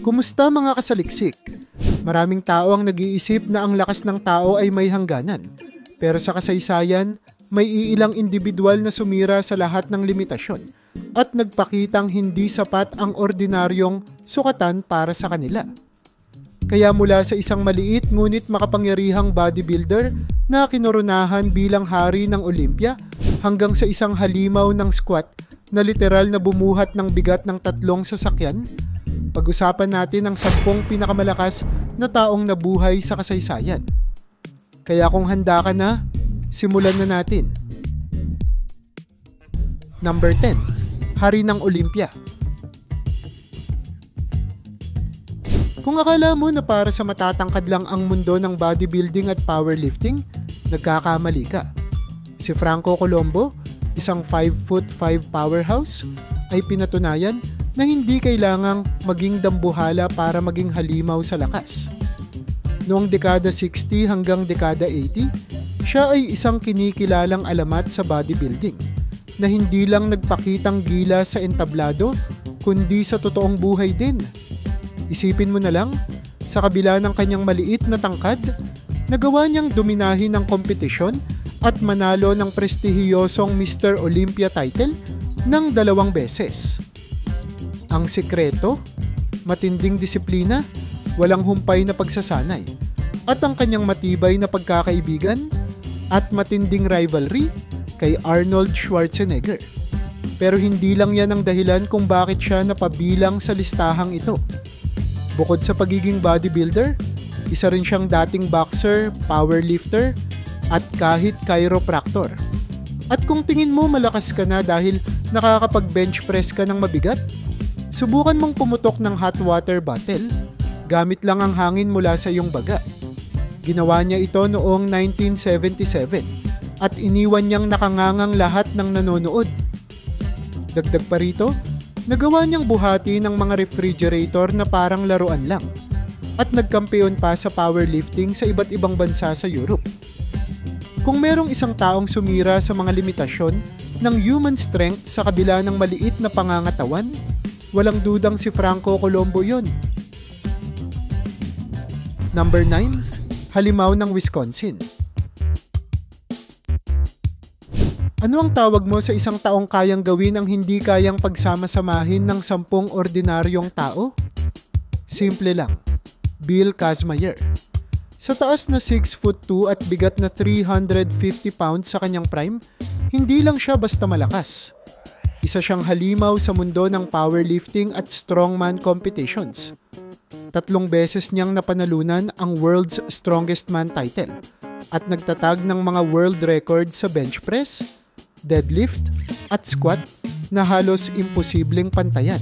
Kumusta mga kasaliksik? Maraming tao ang nag-iisip na ang lakas ng tao ay may hangganan. Pero sa kasaysayan, may iilang individual na sumira sa lahat ng limitasyon at nagpakitang hindi sapat ang ordinaryong sukatan para sa kanila. Kaya mula sa isang maliit ngunit makapangyarihang bodybuilder na kinoronahan bilang hari ng Olympia hanggang sa isang halimaw ng squat na literal na bumuhat ng bigat ng 3 sasakyan, pag-usapan natin ang 10 pinakamalakas na taong nabuhay sa kasaysayan. Kaya kung handa ka na, simulan na natin. Number 10. Hari ng Olympia. Kung akala mo na para sa matatangkad lang ang mundo ng bodybuilding at powerlifting, nagkakamali ka. Si Franco Colombo, isang 5'5" powerhouse, ay pinatunayan na hindi kailangang maging dambuhala para maging halimaw sa lakas. Noong dekada 60 hanggang dekada 80, siya ay isang kinikilalang alamat sa bodybuilding na hindi lang nagpakitang gila sa entablado kundi sa totoong buhay din. Isipin mo na lang, sa kabila ng kanyang maliit na tangkad, nagawa niyang dominahin ng kompetisyon at manalo ng prestihiyosong Mr. Olympia title ng 2 beses. Ang sikreto, matinding disiplina, walang humpay na pagsasanay, at ang kanyang matibay na pagkakaibigan at matinding rivalry kay Arnold Schwarzenegger. Pero hindi lang yan ang dahilan kung bakit siya napabilang sa listahang ito. Bukod sa pagiging bodybuilder, isa rin siyang dating boxer, powerlifter, at kahit chiropractor. At kung tingin mo malakas ka na dahil nakakapag-bench press ka ng mabigat, subukan mong pumutok ng hot water bottle gamit lang ang hangin mula sa iyong baga. Ginawa niya ito noong 1977 at iniwan niyang nakangangang lahat ng nanonood. Dagdag pa rito, nagawa niyang buhati ng mga refrigerator na parang laruan lang at nagkampeon pa sa powerlifting sa iba't ibang bansa sa Europe. Kung merong isang taong sumira sa mga limitasyon ng human strength sa kabila ng maliit na pangangatawan, walang dudang si Franco Colombo yon. Number 9. Halimaw ng Wisconsin. Ano ang tawag mo sa isang taong kayang gawin ang hindi kayang pagsama-samahin ng 10 ordinaryong tao? Simple lang. Bill Kazmaier. Sa taas na 6'2" at bigat na 350 pounds sa kanyang prime, hindi lang siya basta malakas. Isa siyang halimaw sa mundo ng powerlifting at strongman competitions. 3 beses niyang napanalunan ang World's Strongest Man title at nagtatag ng mga world record sa bench press, deadlift, at squat na halos imposibleng pantayan.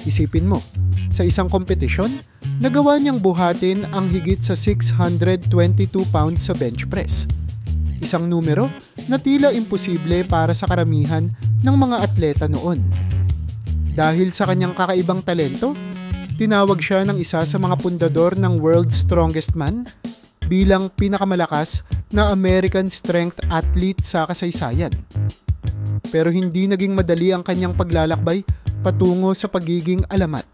Isipin mo, sa isang kompetisyon, nagawa niyang buhatin ang higit sa 622 pounds sa bench press. Isang numero na tila imposible para sa karamihan ng mga atleta noon. Dahil sa kanyang kakaibang talento, tinawag siya ng isa sa mga pundador ng World's Strongest Man bilang pinakamalakas na American strength athlete sa kasaysayan. Pero hindi naging madali ang kanyang paglalakbay patungo sa pagiging alamat.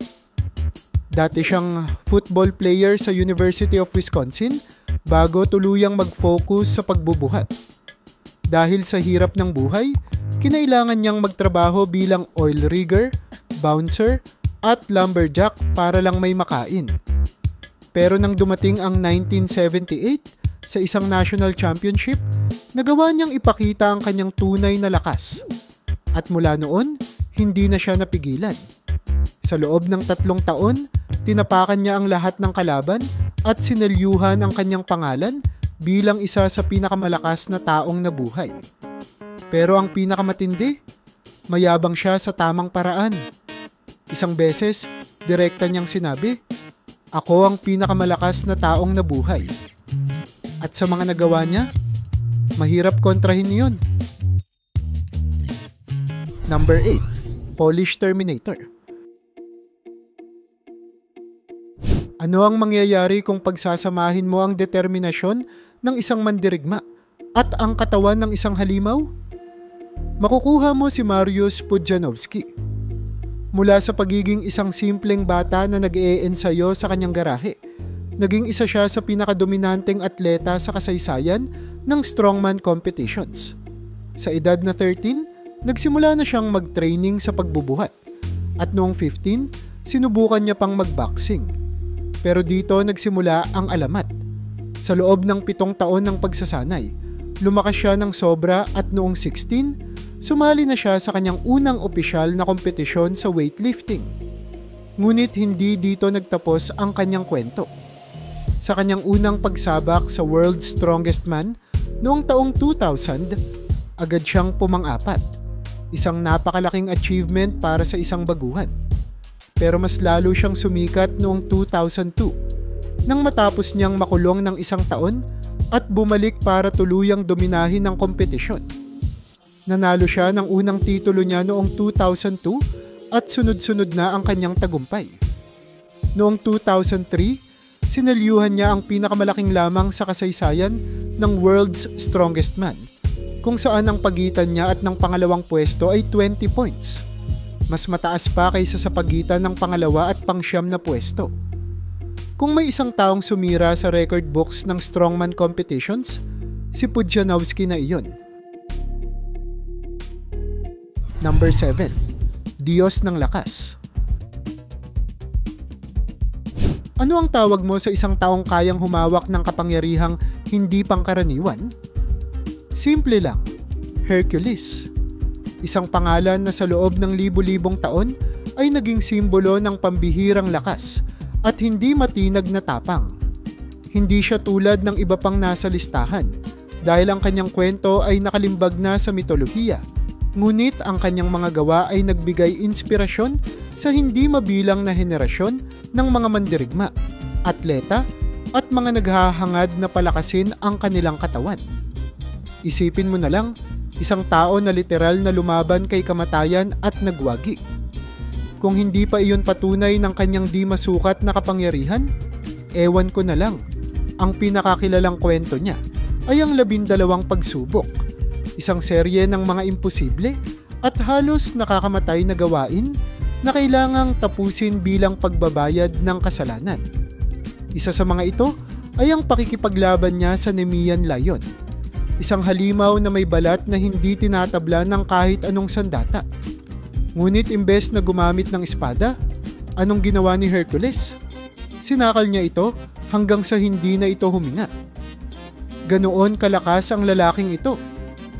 Dati siyang football player sa University of Wisconsin bago tuluyang mag-focus sa pagbubuhat. Dahil sa hirap ng buhay, kinailangan niyang magtrabaho bilang oil rigger, bouncer, at lumberjack para lang may makain. Pero nang dumating ang 1978 sa isang national championship, nagawa niyang ipakita ang kanyang tunay na lakas. At mula noon, hindi na siya napigilan. Sa loob ng 3 taon, tinapakan niya ang lahat ng kalaban at sinelyuhan ang kanyang pangalan bilang isa sa pinakamalakas na taong nabuhay. Pero ang pinakamatindi, mayabang siya sa tamang paraan. Isang beses, direkta niyang sinabi, "Ako ang pinakamalakas na taong nabuhay." At sa mga nagawa niya, mahirap kontrahin yun. Number 8. Polish Terminator. Ano ang mangyayari kung pagsasamahin mo ang determinasyon ng isang mandirigma at ang katawan ng isang halimaw? Makukuha mo si Mariusz Pudzianowski. Mula sa pagiging isang simpleng bata na nag-e-ensayo sa kanyang garahe, naging isa siya sa pinakadominanteng atleta sa kasaysayan ng strongman competitions. Sa edad na 13, nagsimula na siyang mag-training sa pagbubuhat. At noong 15, sinubukan niya pang mag-boxing. Pero dito nagsimula ang alamat. Sa loob ng 7 taon ng pagsasanay, lumakas siya ng sobra at noong 16, sumali na siya sa kanyang unang opisyal na kompetisyon sa weightlifting. Ngunit hindi dito nagtapos ang kanyang kwento. Sa kanyang unang pagsabak sa World's Strongest Man noong taong 2000, agad siyang pumang-apat. Isang napakalaking achievement para sa isang baguhan. Pero mas lalo siyang sumikat noong 2002 nang matapos niyang makulong ng 1 taon at bumalik para tuluyang dominahin ang kompetisyon. Nanalo siya ng unang titulo niya noong 2002 at sunod-sunod na ang kanyang tagumpay. Noong 2003, sinalyuhan niya ang pinakamalaking lamang sa kasaysayan ng World's Strongest Man, kung saan ang pagitan niya at ng pangalawang pwesto ay 20 points. Mas mataas pa kaysa sa pagitan ng pangalawa at pang-siyam na pwesto. Kung may isang taong sumira sa record books ng strongman competitions, si Pudzianowski na iyon. Number 7. Diyos ng Lakas. Ano ang tawag mo sa isang taong kayang humawak ng kapangyarihang hindi pangkaraniwan? Simple lang, Hercules. Isang pangalan na sa loob ng libu-libong taon ay naging simbolo ng pambihirang lakas at hindi matinag na tapang. Hindi siya tulad ng iba pang nasa listahan dahil ang kanyang kwento ay nakalimbag na sa mitolohiya. Ngunit ang kanyang mga gawa ay nagbigay inspirasyon sa hindi mabilang na henerasyon ng mga mandirigma, atleta at mga naghahangad na palakasin ang kanilang katawan. Isipin mo na lang, isang tao na literal na lumaban kay kamatayan at nagwagi. Kung hindi pa iyon patunay ng kanyang di masukat na kapangyarihan, ewan ko na lang. Ang pinakakilalang kwento niya ay ang 12 pagsubok, isang serye ng mga imposible at halos nakakamatay na gawain na kailangang tapusin bilang pagbabayad ng kasalanan. Isa sa mga ito ay ang pakikipaglaban niya sa Nemean Lion, isang halimaw na may balat na hindi tinatabla ng kahit anong sandata. Ngunit imbes na gumamit ng espada, anong ginawa ni Hercules? Sinakal niya ito hanggang sa hindi na ito huminga. Ganoon kalakas ang lalaking ito.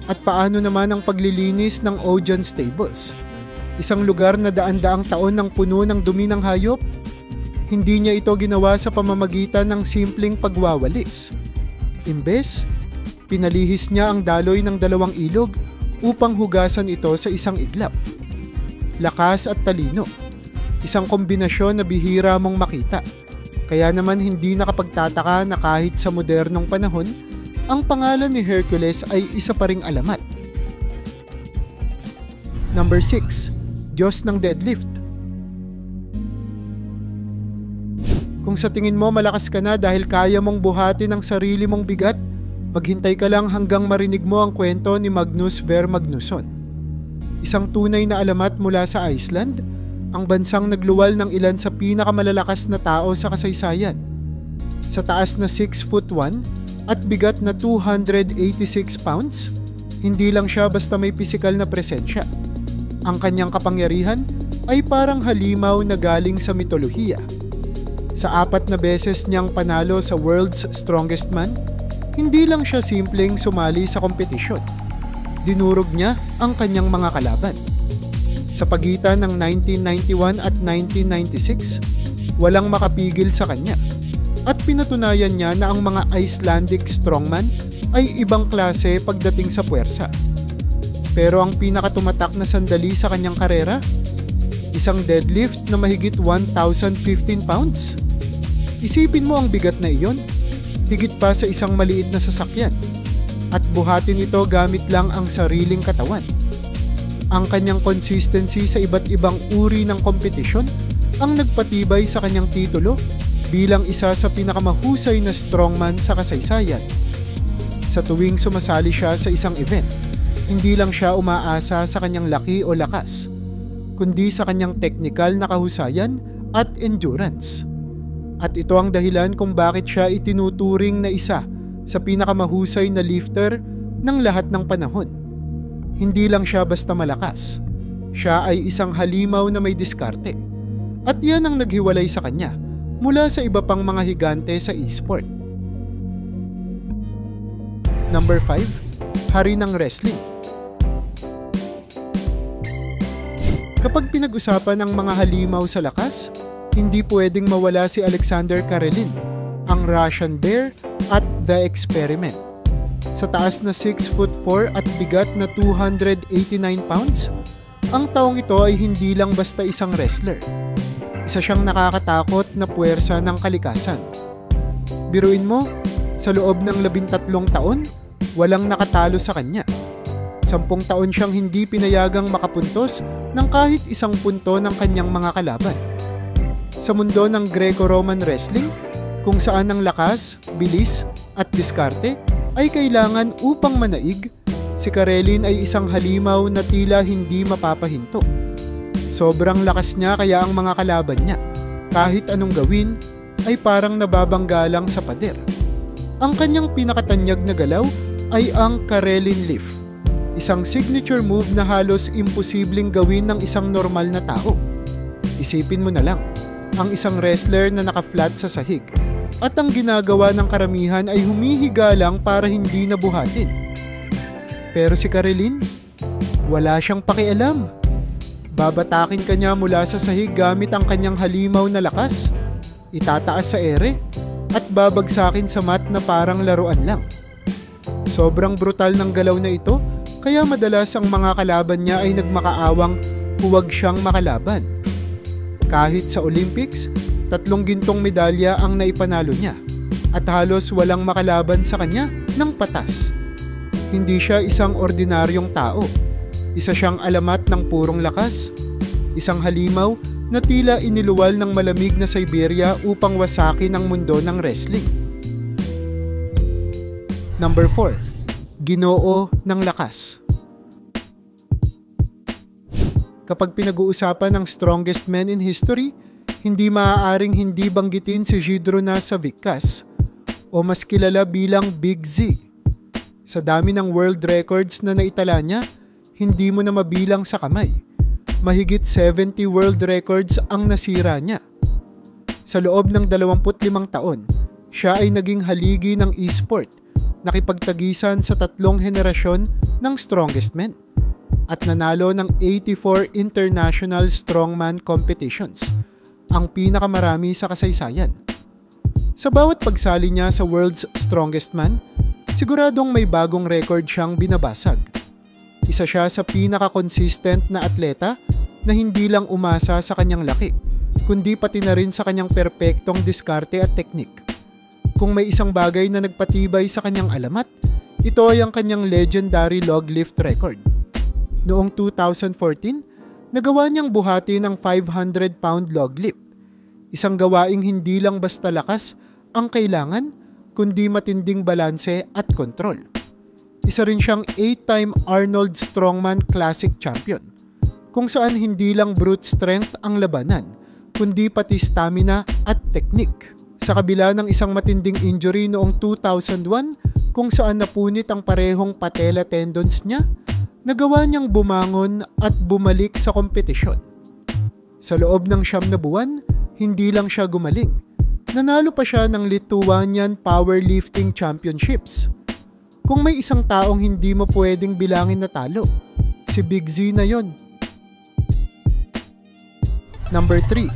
At paano naman ang paglilinis ng Ojan Stables? Isang lugar na daan-daang taon ng puno ng dumi ng hayop? Hindi niya ito ginawa sa pamamagitan ng simpleng pagwawalis. Imbes, pinalihis niya ang daloy ng 2 ilog upang hugasan ito sa isang iglap. Lakas at talino. Isang kombinasyon na bihira mong makita. Kaya naman hindi nakapagtataka na kahit sa modernong panahon, ang pangalan ni Hercules ay isa pa ring alamat. Number 6. Diyos ng Deadlift. Kung sa tingin mo malakas ka na dahil kaya mong buhatin ang sarili mong bigat, maghintay ka lang hanggang marinig mo ang kwento ni Magnus Ver Magnusson. Isang tunay na alamat mula sa Iceland, ang bansang nagluwal ng ilan sa pinakamalalakas na tao sa kasaysayan. Sa taas na 6'1" at bigat na 286 pounds, hindi lang siya basta may pisikal na presensya. Ang kanyang kapangyarihan ay parang halimaw na galing sa mitolohiya. Sa 4 na beses niyang panalo sa World's Strongest Man, hindi lang siya simpleng sumali sa kompetisyon. Dinurog niya ang kanyang mga kalaban. Sa pagitan ng 1991 at 1996, walang makapigil sa kanya. At pinatunayan niya na ang mga Icelandic strongman ay ibang klase pagdating sa puwersa. Pero ang pinakatumatak na sandali sa kanyang karera, isang deadlift na mahigit 1,015 pounds. Isipin mo ang bigat na iyon, higit pa sa isang maliit na sasakyan. At buhatin ito gamit lang ang sariling katawan. Ang kanyang consistency sa iba't ibang uri ng kompetisyon ang nagpatibay sa kanyang titulo bilang isa sa pinakamahusay na strongman sa kasaysayan. Sa tuwing sumasali siya sa isang event, hindi lang siya umaasa sa kanyang laki o lakas. kundi sa kanyang technical na kahusayan at endurance. At ito ang dahilan kung bakit siya itinuturing na isa sa pinakamahusay na lifter ng lahat ng panahon. Hindi lang siya basta malakas. Siya ay isang halimaw na may diskarte. At yan ang naghiwalay sa kanya mula sa iba pang mga higante sa e-sport. Number 5, hari ng wrestling. Kapag pinag-usapan ang mga halimaw sa lakas, hindi pwedeng mawala si Alexander Karelin, ang Russian Bear at The Experiment. Sa taas na 6'4" at bigat na 289 pounds, ang taong ito ay hindi lang basta isang wrestler. Isa siyang nakakatakot na puwersa ng kalikasan. Biruin mo, sa loob ng 13 taon, walang nakatalo sa kanya. 10 taon siyang hindi pinayagang makapuntos ng kahit isang punto ng kanyang mga kalaban. Sa mundo ng Greco-Roman wrestling, kung saan ang lakas, bilis at diskarte ay kailangan upang manaig, si Karelin ay isang halimaw na tila hindi mapapahinto. Sobrang lakas niya kaya ang mga kalaban niya, kahit anong gawin, ay parang nababangga lang sa pader. Ang kanyang pinakatanyag na galaw ay ang Karelin Lift, isang signature move na halos imposibleng gawin ng isang normal na tao. Isipin mo na lang, ang isang wrestler na naka-flat sa sahig at ang ginagawa ng karamihan ay humihiga lang para hindi nabuhatin. Pero si Karelin, wala siyang pakialam. Babatakin ka niya mula sa sahig gamit ang kanyang halimaw na lakas, itataas sa ere at babagsakin sa mat na parang laruan lang. Sobrang brutal ng galaw na ito kaya madalas ang mga kalaban niya ay nagmakaawang huwag siyang makalaban. Kahit sa Olympics, 3 gintong medalya ang naipanalo niya at halos walang makalaban sa kanya ng patas. Hindi siya isang ordinaryong tao. Isa siyang alamat ng purong lakas. Isang halimaw na tila iniluwal ng malamig na Siberia upang wasakin ang mundo ng wrestling. Number 4, Ginoo ng lakas. Kapag pinag-uusapan ng strongest men in history, hindi maaaring hindi banggitin si Zydrunas Savickas o mas kilala bilang Big Z. Sa dami ng world records na naitala niya, hindi mo na mabilang sa kamay. Mahigit 70 world records ang nasira niya. Sa loob ng 25 taon, siya ay naging haligi ng e-sport, nakipagtagisan sa 3 henerasyon ng strongest men, at nanalo ng 84 international strongman competitions, ang pinakamarami sa kasaysayan. Sa bawat pagsali niya sa World's Strongest Man, siguradong may bagong record siyang binabasag. Isa siya sa pinaka-consistent na atleta na hindi lang umasa sa kanyang laki, kundi pati na rin sa kanyang perpektong diskarte at teknik. Kung may isang bagay na nagpatibay sa kanyang alamat, ito ay ang kanyang legendary log lift record. Noong 2014, nagawa niyang buhati ng 500-pound log lift. Isang gawaing hindi lang basta lakas ang kailangan, kundi matinding balanse at kontrol. Isa rin siyang 8-time Arnold Strongman Classic Champion, kung saan hindi lang brute strength ang labanan, kundi pati stamina at teknik. Sa kabila ng isang matinding injury noong 2001, kung saan napunit ang parehong patella tendons niya, nagawa niyang bumangon at bumalik sa kompetisyon. Sa loob ng 9 na buwan, hindi lang siya gumaling. Nanalo pa siya ng Lithuanian Powerlifting Championships. Kung may isang taong hindi mo pwedeng bilangin na talo, si Big Z na yon. Number 3,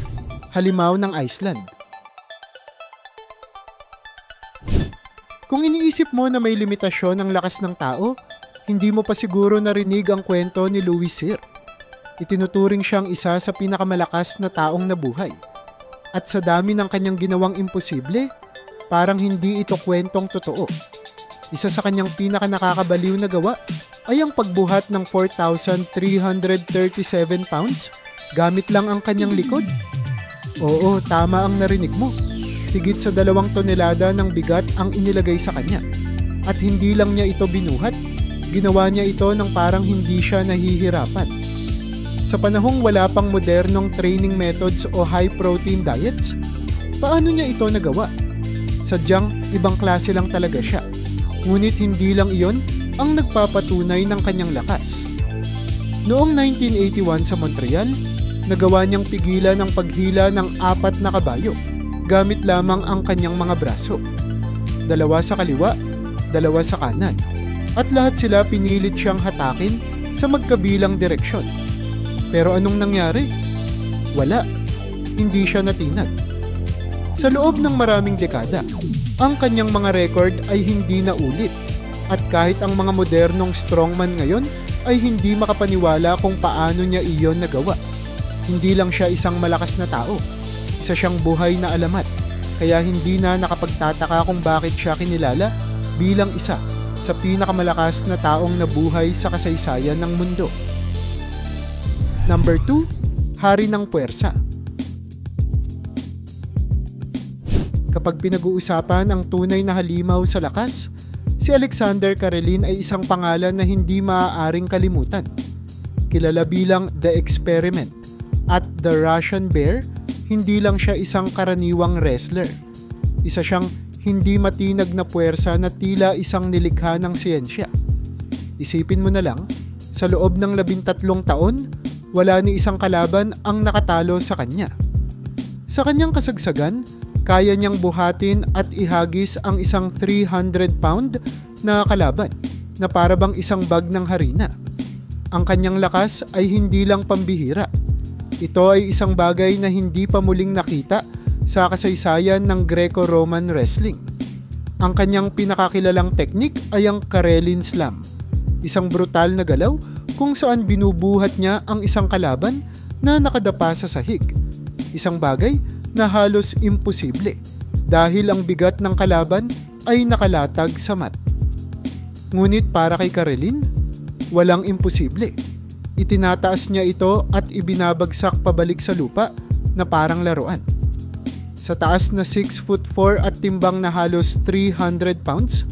halimaw ng Iceland. Kung iniisip mo na may limitasyon ang lakas ng tao, hindi mo pa siguro narinig ang kwento ni Louis Cyr. Itinuturing siyang isa sa pinakamalakas na taong nabuhay. At sa dami ng kanyang ginawang imposible, parang hindi ito kwentong totoo. Isa sa kanyang pinakanakakabaliw na gawa ay ang pagbuhat ng 4,337 pounds gamit lang ang kanyang likod. Oo, tama ang narinig mo. Higit sa 2 tonelada ng bigat ang inilagay sa kanya. At hindi lang niya ito binuhat, ginawa niya ito ng parang hindi siya nahihirapan. Sa panahong wala pang modernong training methods o high-protein diets, paano niya ito nagawa? Sadyang ibang klase lang talaga siya. Ngunit hindi lang iyon ang nagpapatunay ng kanyang lakas. Noong 1981 sa Montreal, nagawa niyang pigilan ang paghila ng 4 na kabayo gamit lamang ang kanyang mga braso. 2 sa kaliwa, 2 sa kanan. At lahat sila pinilit siyang hatakin sa magkabilang direksyon. Pero anong nangyari? Wala. Hindi siya natinag. Sa loob ng maraming dekada, ang kanyang mga record ay hindi na ulit. At kahit ang mga modernong strongman ngayon ay hindi makapaniwala kung paano niya iyon nagawa. Hindi lang siya isang malakas na tao. Isa siyang buhay na alamat. Kaya hindi na nakapagtataka kung bakit siya kinilala bilang isa sa pinakamalakas na taong nabuhay sa kasaysayan ng mundo. Number 2, Hari ng Puwersa. Kapag pinag-uusapan ang tunay na halimaw sa lakas, si Alexander Karelin ay isang pangalan na hindi maaaring kalimutan. Kilala bilang The Experiment at The Russian Bear, hindi lang siya isang karaniwang wrestler. Isa siyang hindi matinag na puwersa na tila isang nilikha ng siyensya. Isipin mo na lang, sa loob ng 13 taon, wala ni isang kalaban ang nakatalo sa kanya. Sa kanyang kasagsagan, kaya niyang buhatin at ihagis ang isang 300-pound na kalaban na para bang isang bag ng harina. Ang kanyang lakas ay hindi lang pambihira. Ito ay isang bagay na hindi pa muling nakita sa kasaysayan ng Greco-Roman wrestling. Ang kanyang pinakakilalang teknik ay ang Karelin Slam, isang brutal na galaw kung saan binubuhat niya ang isang kalaban na nakadapa sa sahig. Isang bagay na halos imposible dahil ang bigat ng kalaban ay nakalatag sa mat. Ngunit para kay Karelin, walang imposible. Itinataas niya ito at ibinabagsak pabalik sa lupa na parang laruan. Sa taas na 6'4" at timbang na halos 300 pounds,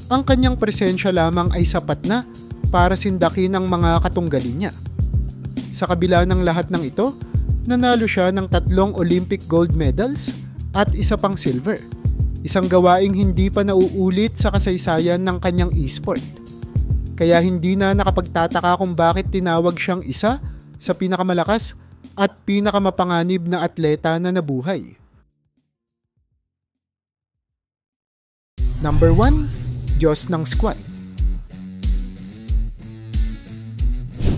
ang kanyang presensya lamang ay sapat na para sindakin ang mga katunggali niya. Sa kabila ng lahat ng ito, nanalo siya ng 3 Olympic gold medals at 1 pang silver. Isang gawaing hindi pa nauulit sa kasaysayan ng kanyang e-sport. Kaya hindi na nakapagtataka kung bakit tinawag siyang isa sa pinakamalakas at pinakamapanganib na atleta na nabuhay. Number 1, Diyos ng Squat.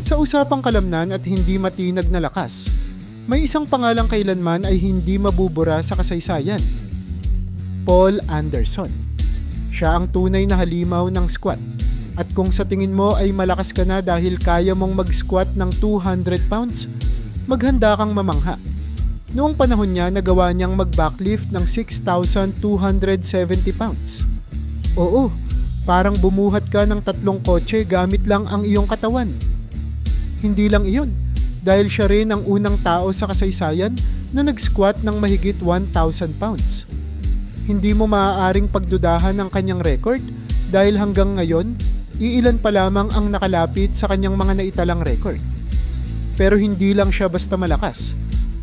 Sa usapang kalamnan at hindi matinag na lakas, may isang pangalang kailanman ay hindi mabubura sa kasaysayan. Paul Anderson. Siya ang tunay na halimaw ng squat. At kung sa tingin mo ay malakas ka na dahil kaya mong mag-squat ng 200 pounds, maghanda kang mamangha. Noong panahon niya, nagawa niyang mag-backlift ng 6,270 pounds. Oo, parang bumuhat ka ng 3 kotse gamit lang ang iyong katawan. Hindi lang iyon, dahil siya rin ang unang tao sa kasaysayan na nag-squat ng mahigit 1,000 pounds. Hindi mo maaaring pagdudahan ang kanyang record dahil hanggang ngayon, iilan pa lamang ang nakalapit sa kanyang mga naitalang record. Pero hindi lang siya basta malakas.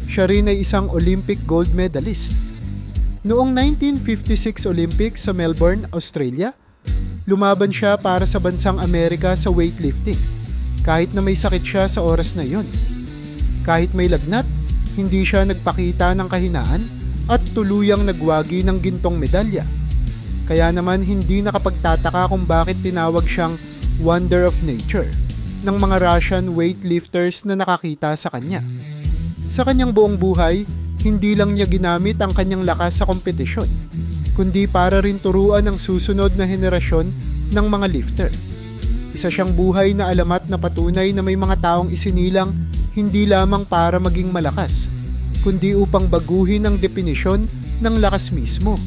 Siya rin ay isang Olympic gold medalist. Noong 1956 Olympics sa Melbourne, Australia, lumaban siya para sa bansang Amerika sa weightlifting, kahit na may sakit siya sa oras na iyon. Kahit may lagnat, hindi siya nagpakita ng kahinaan at tuluyang nagwagi ng gintong medalya. Kaya naman hindi nakapagtataka kung bakit tinawag siyang Wonder of Nature ng mga Russian weightlifters na nakakita sa kanya. Sa kanyang buong buhay, hindi lang niya ginamit ang kanyang lakas sa kompetisyon, kundi para rin turuan ang susunod na henerasyon ng mga lifter. Isa siyang buhay na alamat na patunay na may mga taong isinilang hindi lamang para maging malakas, kundi upang baguhin ang definisyon ng lakas mismo.